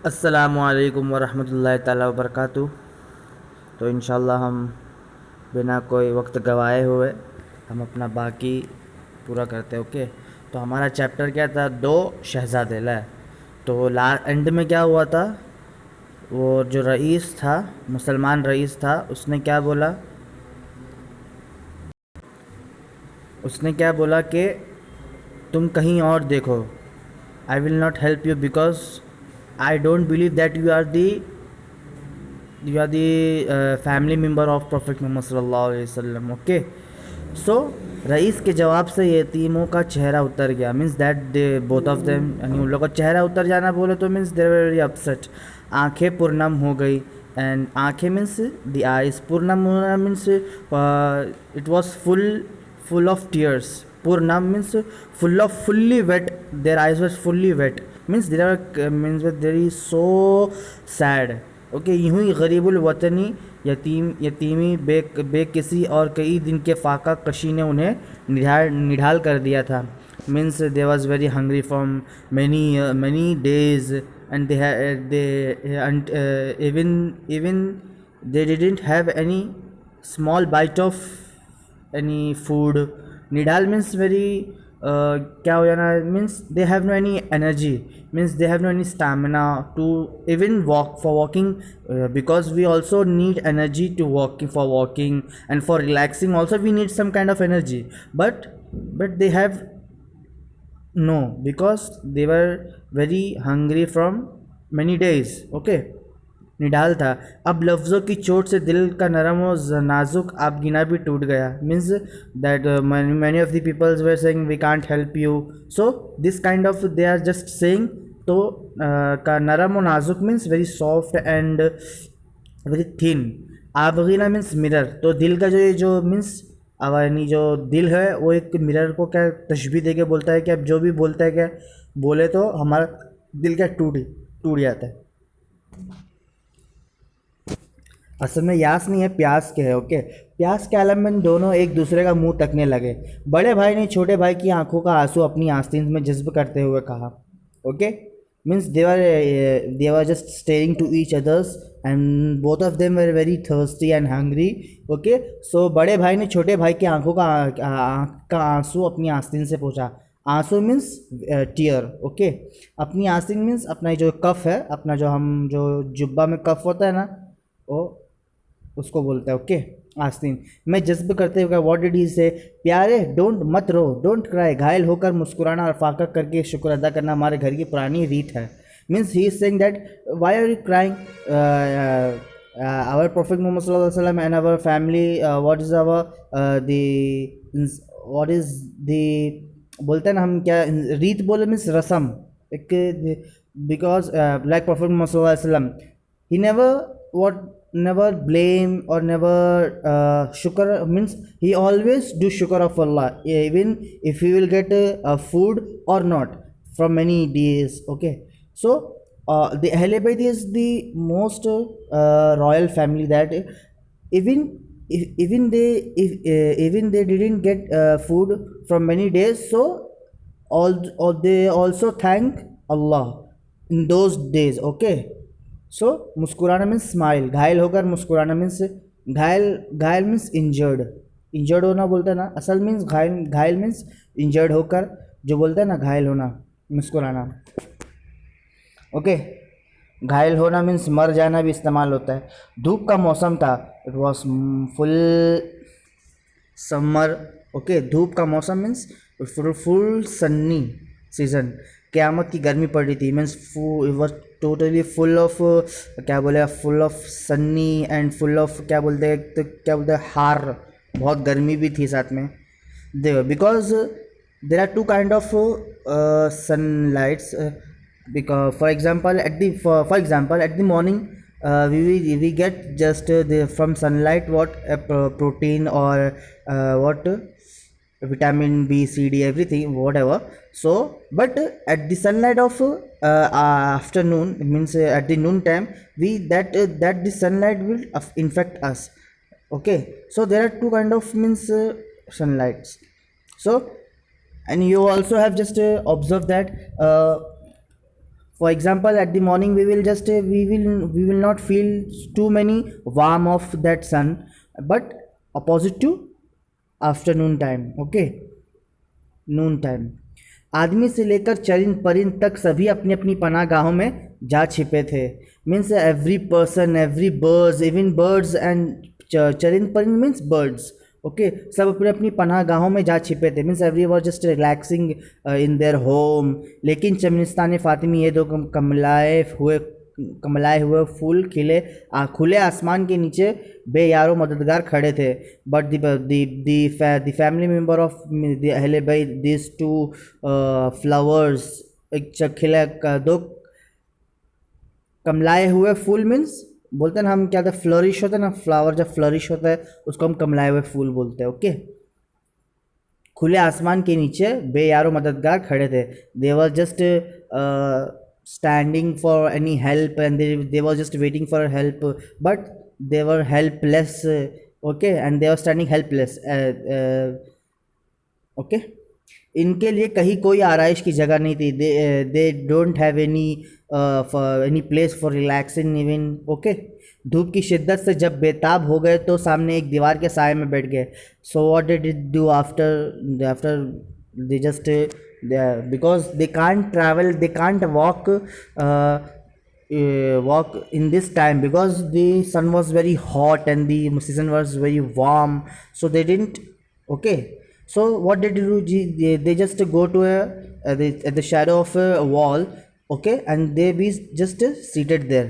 अस्सलामुअलैकुम वरहमतुल्लाहि ताला वबरकातुहू। तो इंशाल्लाह हम बिना कोई वक्त गवाए हुए हम अपना बाकी पूरा करते हैं। ओके, तो हमारा चैप्टर क्या था? दो शहज़ादे ला। तो ला एंड में क्या हुआ था? वो जो रईस था, मुसलमान रईस था, उसने क्या बोला? उसने क्या बोला कि तुम कहीं और देखो, I will not help you because I don't believe that you are the family member of prophet Muhammad सल्लल्लाहु अलैहि वसल्लम। ओके, सो रईस के जवाब से यतीमों का चेहरा उतर गया। Means that they both of them, यानी उन लोगों का चेहरा उतर जाना बोले तो means they were very upset. आंखें पुरनम हो गई। एंड आंखें मीन्स द आइज, पुरनम होना means it was full of tears. पूर्णम means full of fully wet, their eyes were fully wet, means there are means that there is so sad. Okay, यूं ही गरीबुल वतनी यतीमी बेकिसी और कई दिन के फाका कशी ने उन्हें निढाल कर दिया था। Means they was very hungry from many days and they even they didn't have any small bite of any food. Nidal means very क्या हो जाना, means they have no any energy, means they have no any stamina to even walk for walking, because we also need energy to walk for walking, and for relaxing also we need some kind of energy, but they have no, because they were very hungry from many days. Okay, निडाल था। अब लफ्ज़ों की चोट से दिल का नरम और नाजुक आपगिना भी टूट गया। Means that many of the peoples were saying we can't help you, so this kind of they are just saying. तो का नरम और नाजुक means very soft and very thin. आपगिना मीन्स मिरर, तो दिल का जो मीन्स अब यानी जो दिल है वो एक मिरर को क्या तशबीह दे के बोलता है कि अब जो भी बोलता है क्या बोले तो हमारा दिल क्या टूट जाता है। असल में यास नहीं है, प्यास के है। ओके, प्यास के आलम में दोनों एक दूसरे का मुंह तकने लगे। बड़े भाई ने छोटे भाई की आंखों का आंसू अपनी आस्तीन में जज्ब करते हुए कहा। Okay, means they were just staring to each others and both of them were very thirsty and hungry. Okay, so बड़े भाई ने छोटे भाई की आंखों का आंख का आंसू अपनी आस्तीन से पूछा। आंसू मीन्स टीयर। ओके, अपनी आस्तीन मीन्स अपना जो कफ है, अपना जो हम जो जुब्बा में कफ होता है ना, वो उसको बोलता है। ओके, आस्तीन मैं जज्ब करते हुए व्हाट डिड ही से, प्यारे डोंट मत रो, डोंट क्राई, घायल होकर मुस्कुराना और फाका करके शुक्र अदा करना हमारे घर की पुरानी रीत है। Means he is saying that why are you crying, our prophet Muhammad सल्लल्लाहु अलैहि वसल्लम and our family, what is our the what is the बोलते हैं ना हम क्या रीत बोले, मीन्स रस्म एक, बिकॉज लाइक प्रोफेट मोहम्मद सल्लल्लाहु अलैहि वसल्लम he never blame or never shukr, means he always do shukr of Allah even if he will get food or not from many days. Okay, so the Ahle Bayt is the most royal family that even even they didn't get food from many days, so all they also thank Allah in those days. Okay, सो मुस्कुराना means smile, घायल होकर मुस्कुराना means घायल means injured होना बोलता है ना, असल मीन्स घायल मीन्स इंजर्ड होकर जो बोलता है ना घायल होना, मुस्कुराना। ओके, घायल होना मीन्स मर जाना भी इस्तेमाल होता है। धूप का मौसम था, it was full summer. Okay, धूप का मौसम मीन्स फुल सन्नी सीजन। क़यामत की गर्मी पड़ रही थी, means it was totally full of क्या बोले, full of Sunny and full of क्या बोलते हैं, तो क्या बोलते हैं हार, बहुत गर्मी भी थी साथ में। देखो, because there are two kind of sunlights, because for example at the morning we get just from sunlight what protein or what vitamin B, C, D, everything whatever. So but at the sunlight of afternoon, means at the noon time, we that the sunlight will infect us. Okay, so there are two kind of means sunlights. So and you also have just observed that For example, at the morning we will just we will not feel too many warm of that sun, but opposite to afternoon time. Okay, Noon time. आदमी से लेकर चरिंद परिंद तक सभी अपनी अपनी पनाहगाहों में जा छिपे थे. Means every person, every birds, even birds and चरिंद परिंद मीन्स बर्ड्स. ओके, सब अपने अपनी पनाहगाहों में जा छिपे थे. Means every were just relaxing in their home. लेकिन चमनिस्तान फ़ातिमी ये दो कमलाए हुए फूल खुले आसमान के नीचे बेयारो मददगार खड़े थे. But the family member of the अहले बैत, दिस टू फ्लावर्स, एक खिले दो कमलाए हुए फूल मीन्स बोलते हैं ना हम, क्या था, फ्लरिश होता है ना, फ्लावर जब फ्लरिश होता है उसको हम कमलाए हुए फूल बोलते हैं. ओके, खुले आसमान के नीचे बेयारो मददगार खड़े थे. They were just standing for any help, and they were just waiting for help, but they were helpless. Okay, and they were standing helpless. Okay, इनके लिए कहीं कोई आराइश की जगह नहीं थी. They don't have any place for relaxing even. Okay, धूप की शिद्दत से जब बेताब हो गए तो सामने एक दीवार के साए में बैठ गए. So what did it do after they just because they can't travel, they can't walk walk in this time because the sun was very hot and the season was very warm, so they didn't. Okay, so what did they do? They just go to at the shadow of a wall. Okay, and they be just seated there.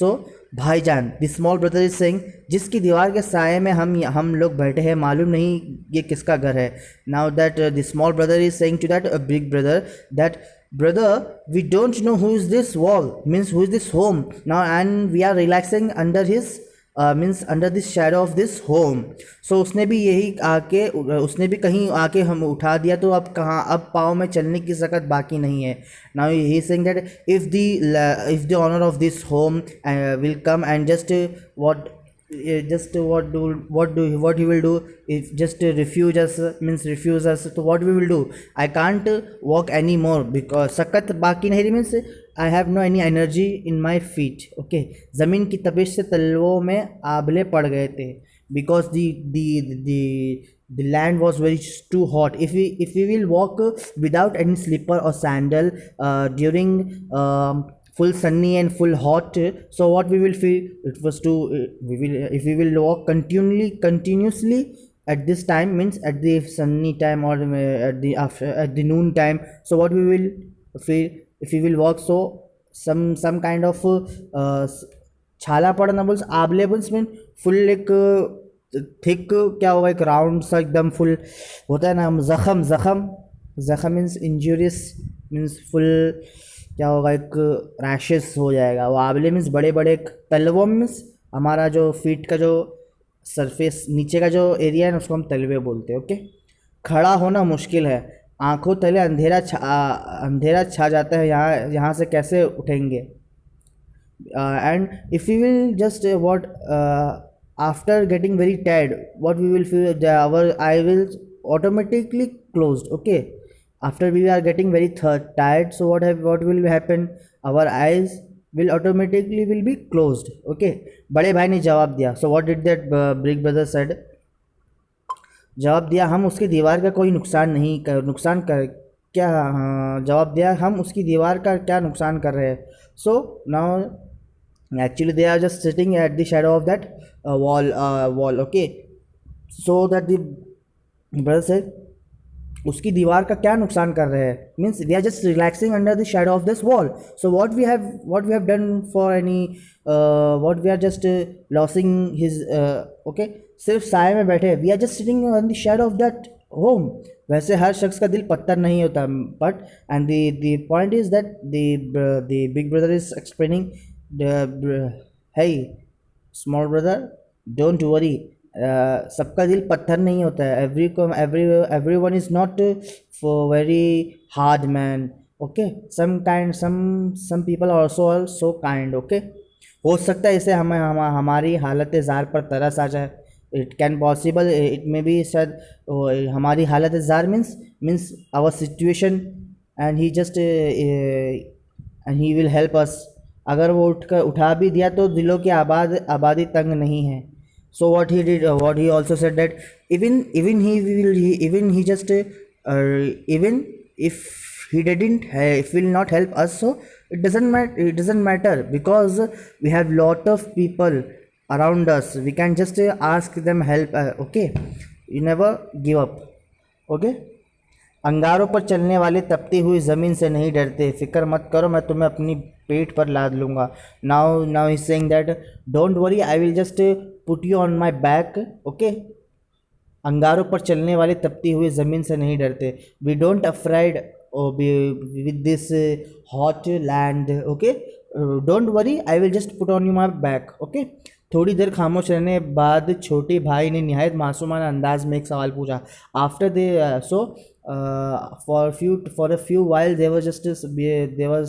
So भाईजान, the small brother is saying, जिसकी दीवार के साए में हम लोग बैठे हैं, मालूम नहीं ये किसका घर है. Now that the small brother is saying to that big brother that brother, we don't know who is this wall, means who is this home now, and we are relaxing under his means under the shadow of this home. So उसने भी कहीं आके हम उठा दिया, तो अब कहाँ, अब पाँव में चलने की सकत बाकी नहीं है. Now he is saying that if the owner of this home will come and just what he will do, if just refuse us, so what we will do? I can't walk anymore because सकत बाकी नहीं, means I have no any energy in my feet. Okay, ज़मीन की तपिश से तलवों में आबले पड़ गए थे, because the land was very too hot. If we will walk without any slipper or sandal during full sunny and full hot, so what we will feel, it was to if we will walk continuously at this time, means at the sunny time or at the noon time, so what we will feel if we will walk, so some kind of छाला पड़ना balls आबलेबल्स में full एक thick क्या होगा, एक round सा एकदम full होता है ना. जख्म मीन्स इंजूरियस, मीन्स फुल क्या होगा, एक रैशेस हो जाएगा. वो आबले मीन्स बड़े बड़े. तलवों मीन्स हमारा जो फीट का जो सरफेस नीचे का जो एरिया है ना, उसको हम तलवे बोलते हैं. ओके, खड़ा होना मुश्किल है, आंखों तले अंधेरा छा जाता है, यहाँ से कैसे उठेंगे. And if you will just what after getting very tired, what we will feel, our eye will automatically closed. Okay, after we are getting very tired, so what will happen, our eyes will automatically will be closed. Okay, बड़े भाई ने जवाब दिया. So what did that big brother said? जवाब दिया, हम उसकी दीवार का कोई नुकसान कर क्या जवाब दिया, हम उसकी दीवार का क्या नुकसान कर रहे हैं. So now actually they are just sitting at the shadow of that wall. Okay, so that the brother said, उसकी दीवार का क्या नुकसान कर रहे हैं, means we are just relaxing under the shadow of this wall. So what we have done for any what we are just losing his. Okay, सिर्फ साए में बैठे, we are just sitting on the shadow of that home. वैसे हर शख्स का दिल पत्थर नहीं होता, but and the point is that the big brother is explaining, hey small brother, don't worry, सबका दिल पत्थर नहीं होता है. everyone is not for very hard man. Okay, some people are also so kind. Okay, हो सकता है इसे हमारी हालत ज़ार पर तरस आ जाए. It can possible, it may be शायद हमारी हालत ज़ार means our situation, and he just and he will help us. अगर वो उठा भी दिया तो दिलों की आबादी तंग नहीं है. So what he did, what he also said that even he just even if he didn't if will not help us, so it doesn't matter because we have lot of people around us. We can just ask them help. Okay, you never give up. Okay. अंगारों पर चलने वाले तपती हुई ज़मीन से नहीं डरते, फिक्र मत करो मैं तुम्हें अपनी पेट पर लाद लूँगा. Now is saying that don't worry, I will just put you on my back. Okay. अंगारों पर चलने वाले तपती हुई ज़मीन से नहीं डरते. We don't afraid with this hot land. Okay. Don't worry, I will just put on you my back. Okay. थोड़ी देर खामोश रहने बाद छोटे भाई ने निहायत मासूमाना अंदाज में एक सवाल पूछा. After they for a few while there was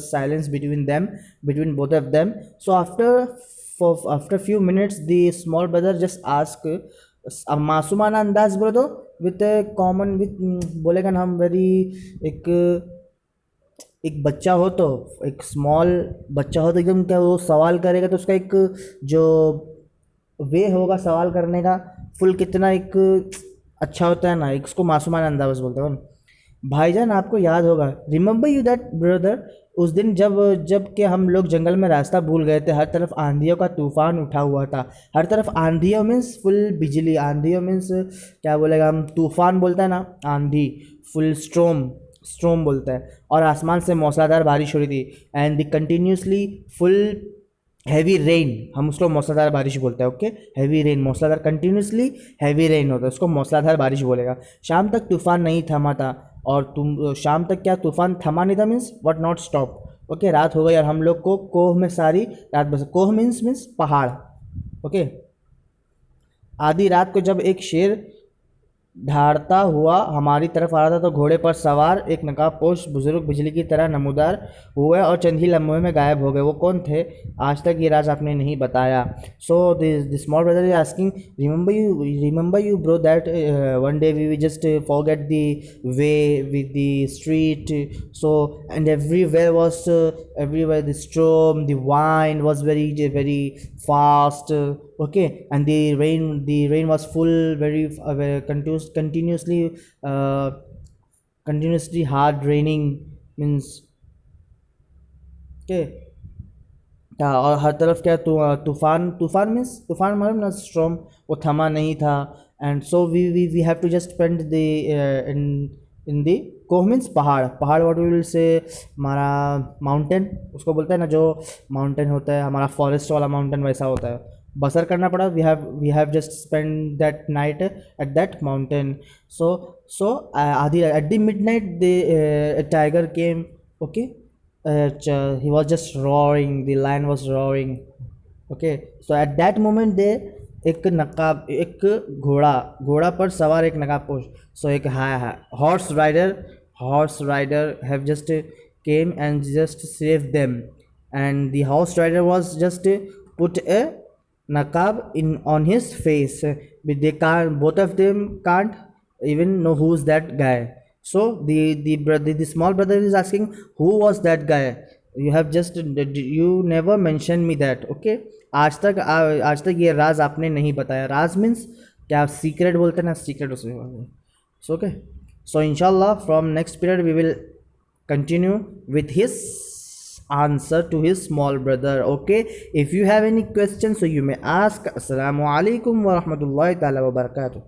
silence between both of them. So after few minutes the small brother just asked, मासूमाना अंदाज बोले तो विथ कॉमन विथ बोलेगा ना हम वेरी एक बच्चा हो तो एक स्मॉल बच्चा हो तो एकदम क्या वो सवाल करेगा तो उसका एक जो वे होगा सवाल करने का फुल कितना एक अच्छा होता है ना, एक उसको मासूमाना अंदाज बोलते हैं. भाईजान आपको याद होगा, रिमेंबर यू दैट ब्रदर, उस दिन जब कि हम लोग जंगल में रास्ता भूल गए थे, हर तरफ आंधियों का तूफान उठा हुआ था. हर तरफ आंधियों मीन्स फुल बिजली, आंधियों मीन्स क्या बोलेगा हम, तूफान बोलता है ना, आंधी फुल स्ट्रोम बोलता है. और आसमान से मूसलाधार बारिश हो रही थी and the continuously full heavy rain, हम उसको मूसलाधार बारिश बोलते हैं. ओके. हैवी रेन, मूसलाधार कंटिन्यूसली हैवी रेन होता है, उसको मूसलाधार बारिश बोलेगा. शाम तक तूफान नहीं थमा था और शाम तक क्या तूफान थमा नहीं था means what not stop. Okay. रात हो गई और हम लोग को कोह में सारी रात बस. कोह मीन्स पहाड़. ओके. आधी रात को जब एक शेर ढारता हुआ हमारी तरफ आ रहा था तो घोड़े पर सवार एक नकाबपोश बुजुर्ग बिजली की तरह नमूदार हुए और चंद ही लम्हों में गायब हो गए. वो कौन थे? आज तक ये राज आपने नहीं बताया. So this small brother is asking, remember you bro that one day we just forget the way with the street, so and everywhere the storm, the wind was very fast. Okay. And the rain was full, very continuously hard raining means. Okay. और हर तरफ क्या तूफान मालूम ना, storm, वो थमा नहीं था. And so we have to just spend the in the कोह मीन्स पहाड़. व्हाट वी विल से, हमारा माउंटेन उसको बोलते हैं ना, जो माउंटेन होता है हमारा फॉरेस्ट वाला माउंटेन वैसा होता है. बसर करना पड़ा. We have just spend that night at that mountain. So आधी at the midnight the tiger came. Okay. he was just roaring, the lion was roaring. Okay. So at that moment they एक घोड़ा पर सवार एक नकाबपोश, so एक horse rider have just came and just saved them, and the horse rider was just put a nakab on his face, but both of them can't even know who's that guy. So the small brother is asking, who was that guy? You never mentioned me that. Okay. आज तक ये राज आपने नहीं बताया. राज means क्या, secret बोलते हैं ना, सीक्रेट उसे. सो ओके. सो इंशाल्लाह from next period we will continue with his answer to his small brother. Okay. If you have any questions, so you may ask. Assalamu alaikum wa rahmatullahi ta'ala wa barakatuh.